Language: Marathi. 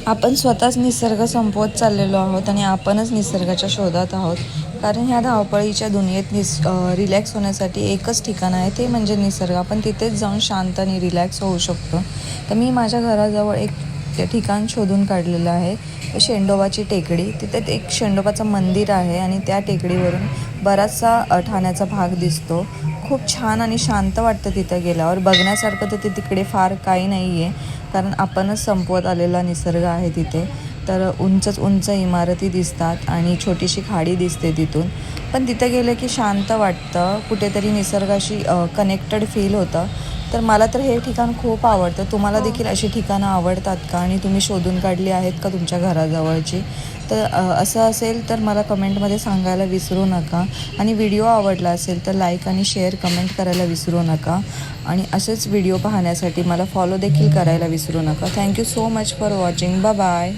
आपण स्वतःच निसर्ग संपवत चाललेलो आहोत आणि आपणच निसर्गाच्या शोधात आहोत. कारण ह्या धावपळीच्या दुनियेत रिलॅक्स होण्यासाठी एकच ठिकाण आहे, ते म्हणजे निसर्ग. आपण तिथेच जाऊन शांत आणि रिलॅक्स होऊ शकतो. तर मी माझ्या घराजवळ एक ते ठिकाण शोधून काढलेलं आहे, शेंडोबाची टेकडी. तिथे एक शेंडोबाचं मंदिर आहे आणि त्या टेकडीवरून बराचसा ठाण्याचा भाग दिसतो. खूप छान आणि शांत वाटतं तिथं गेल्यावर. बघण्यासारखं तर तिकडे फार काही नाही आहे, कारण आपणच संपवत आलेला निसर्ग आहे तिथे. तर उंचच उंच इमारती दिसतात आणि छोटीशी खाडी दिसते तिथून. पण तिथे गेलं की शांत वाटतं, कुठेतरी निसर्गाशी कनेक्टेड फील होतं. तर मला तर हे ठिकाण खूप आवडतं. तुम्हाला देखील अशी ठिकाणं आवडतात का आणि तुम्ही शोधून काढली आहेत का तुमच्या घराजवळची? तर असं असेल तर मला कमेंटमध्ये सांगायला विसरू नका. आणि व्हिडिओ आवडला असेल तर लाईक आणि शेअर कमेंट करायला विसरू नका. आणि असेच व्हिडिओ पाहण्यासाठी मला फॉलो देखील करायला विसरू नका. Thank you so much for watching. Bye bye.